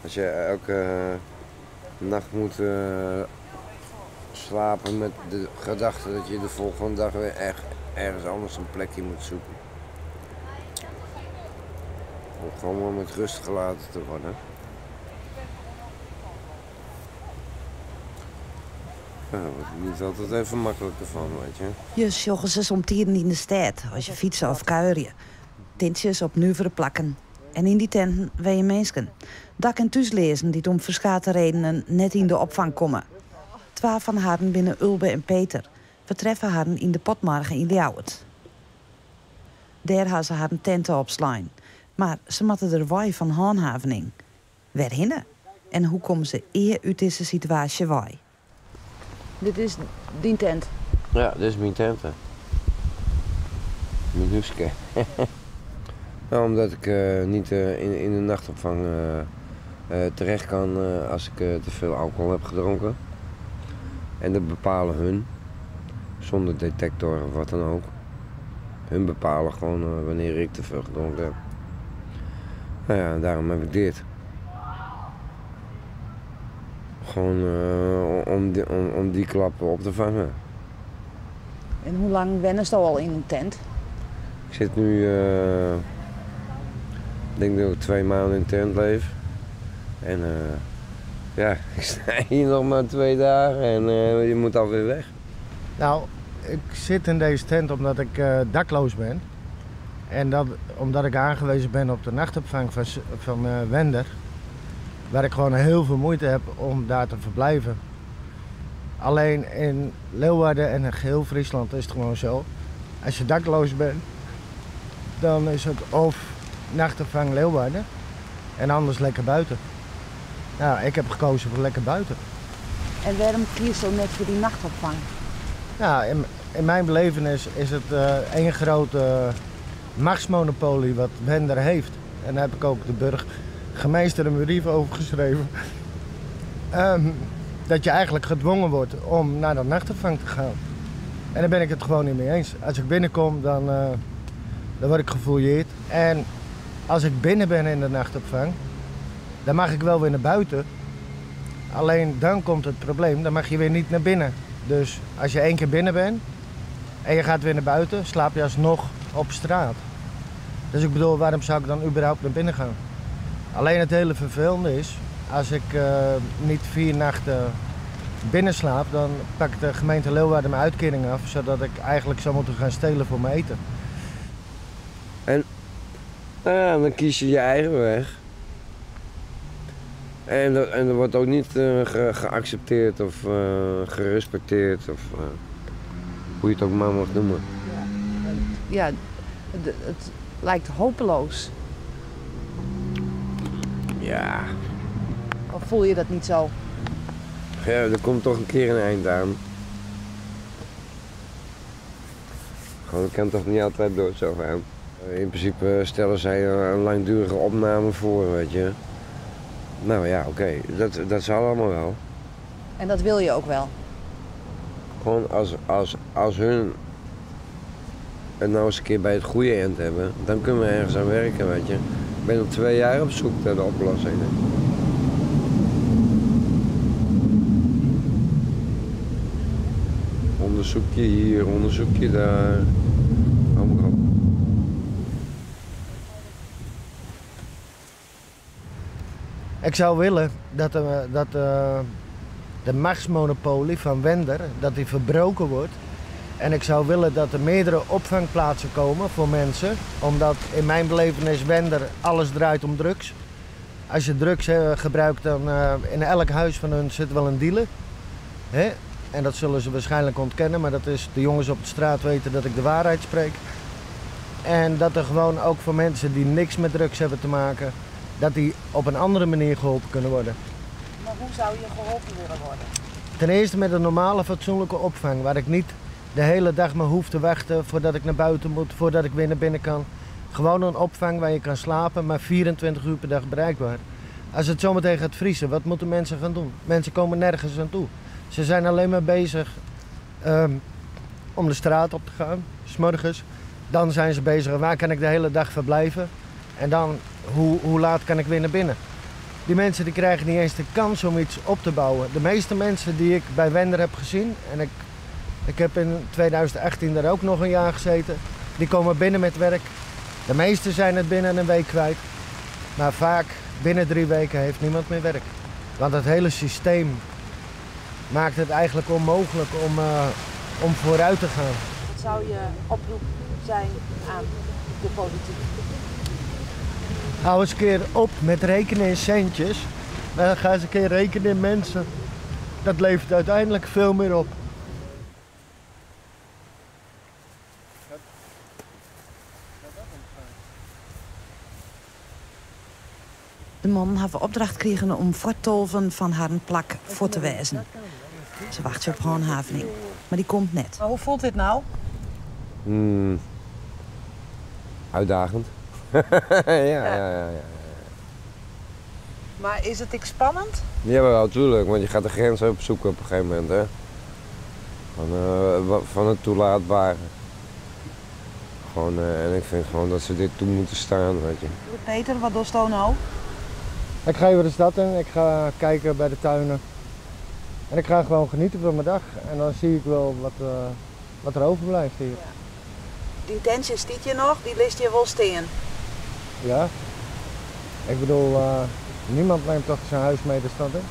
Als je elke nacht moet slapen met de gedachte dat je de volgende dag weer ergens anders een plekje moet zoeken. Om gewoon maar met rust gelaten te worden. Ja, daar wordt niet altijd even makkelijker van, weet je. Je sjoggen ze somtieren in de stad, als je fietsen of kuieren. Tintjes op nuvere plakken. En in die tenten weien mensen. Dak- en thuislezen die om verschillende redenen net in de opvang komen. 12 van haren binnen Ulbe en Peter. We treffen haren in de Potmargen in Ljouwert. Daar hebben ze haar tenten opslaan. Maar ze moeten er waai van handhaving. Waar hinnen? En hoe komen ze eer uit deze situatie waai? Dit is die tent. Ja, dit is mijn tent. Mijn huisje. Nou, omdat ik niet in de nachtopvang terecht kan als ik te veel alcohol heb gedronken. En dat bepalen hun, zonder detector of wat dan ook. Hun bepalen gewoon wanneer ik te veel gedronken heb. Nou ja, daarom heb ik dit. Gewoon om die klappen op te vangen. En hoe lang wennen ze al in een tent? Ik zit nu, ik denk dat ik 2 maanden in tent leef. En ja, ik sta hier nog maar 2 dagen en je moet alweer weg. Nou, ik zit in deze tent omdat ik dakloos ben. En dat omdat ik aangewezen ben op de nachtopvang van Wender. Waar ik gewoon heel veel moeite heb om daar te verblijven. Alleen in Leeuwarden en in geheel Friesland is het gewoon zo. Als je dakloos bent, dan is het of nachtopvang Leeuwarden en anders lekker buiten. Nou, ik heb gekozen voor lekker buiten. En waarom kies je net voor die nachtopvang? Nou, in mijn belevenis is het één grote machtsmonopolie wat Wender heeft. En daar heb ik ook de burgemeester een brief over geschreven. Dat je eigenlijk gedwongen wordt om naar de nachtopvang te gaan. En daar ben ik het gewoon niet mee eens. Als ik binnenkom, dan word ik gefouilleerd. En als ik binnen ben in de nachtopvang, dan mag ik wel weer naar buiten. Alleen dan komt het probleem, dan mag je weer niet naar binnen. Dus als je 1 keer binnen bent en je gaat weer naar buiten, slaap je alsnog op straat. Dus ik bedoel, waarom zou ik dan überhaupt naar binnen gaan? Alleen het hele vervelende is, als ik niet 4 nachten binnen slaap, dan pakt de gemeente Leeuwarden mijn uitkering af, zodat ik eigenlijk zou moeten gaan stelen voor mijn eten. En nou ja, dan kies je je eigen weg. En er wordt ook niet geaccepteerd of gerespecteerd of hoe je het ook maar mag noemen. Ja, het lijkt hopeloos. Ja. Of voel je dat niet zo? Ja, er komt toch een keer een eind aan. Gewoon, dat kan toch niet altijd door zo gaan. In principe stellen zij een langdurige opname voor, weet je. Nou ja, oké, dat zal allemaal wel. En dat wil je ook wel? Gewoon als hun het nou eens een keer bij het goede eind hebben, dan kunnen we ergens aan werken, weet je. Ik ben al 2 jaar op zoek naar de oplossingen. Onderzoek je hier, onderzoek je daar. Allemaal op. Ik zou willen dat de machtsmonopolie van Wender, dat die verbroken wordt. En ik zou willen dat er meerdere opvangplaatsen komen voor mensen. Omdat in mijn belevenis Wender alles draait om drugs. Als je drugs gebruikt, dan in elk huis van hun zit wel een dealer. Hè? En dat zullen ze waarschijnlijk ontkennen, maar dat is, de jongens op de straat weten dat ik de waarheid spreek. En dat er gewoon ook voor mensen die niks met drugs hebben te maken, dat die op een andere manier geholpen kunnen worden. Maar hoe zou je geholpen willen worden? Ten eerste met een normale fatsoenlijke opvang, waar ik niet de hele dag maar hoef te wachten voordat ik naar buiten moet, voordat ik weer naar binnen kan. Gewoon een opvang waar je kan slapen, maar 24 uur per dag bereikbaar. Als het zometeen gaat vriezen, wat moeten mensen gaan doen? Mensen komen nergens aan toe. Ze zijn alleen maar bezig om de straat op te gaan, 's morgens. Dan zijn ze bezig, waar kan ik de hele dag verblijven? En dan, hoe laat kan ik weer naar binnen? Die mensen die krijgen niet eens de kans om iets op te bouwen. De meeste mensen die ik bij Wender heb gezien, en ik heb in 2018 daar ook nog een jaar gezeten, die komen binnen met werk. De meesten zijn het binnen een week kwijt. Maar vaak binnen 3 weken heeft niemand meer werk. Want het hele systeem maakt het eigenlijk onmogelijk om vooruit te gaan. Wat zou je oproep zijn aan de politiek? Hou eens een keer op met rekenen in centjes. En ga eens een keer rekenen in mensen. Dat levert uiteindelijk veel meer op. De man hebben opdracht gekregen om voortolven van haar plak voor te wijzen. Ze wacht op handhaving, maar die komt net. Maar hoe voelt dit nou? Uitdagend. ja. Maar is het spannend? Ja, wel, tuurlijk, want je gaat de grens opzoeken op een gegeven moment, hè. Van het toelaatbare. Gewoon, en ik vind gewoon dat ze dit toe moeten staan, weet je. Peter, wat doe je nou? Ik ga even de stad in, ik ga kijken bij de tuinen. En ik ga gewoon genieten van mijn dag. En dan zie ik wel wat er overblijft hier. Ja. Die tentje stiet je nog, die list je wel steen. Ja. Ik bedoel, niemand neemt toch zijn huis mee de stad in?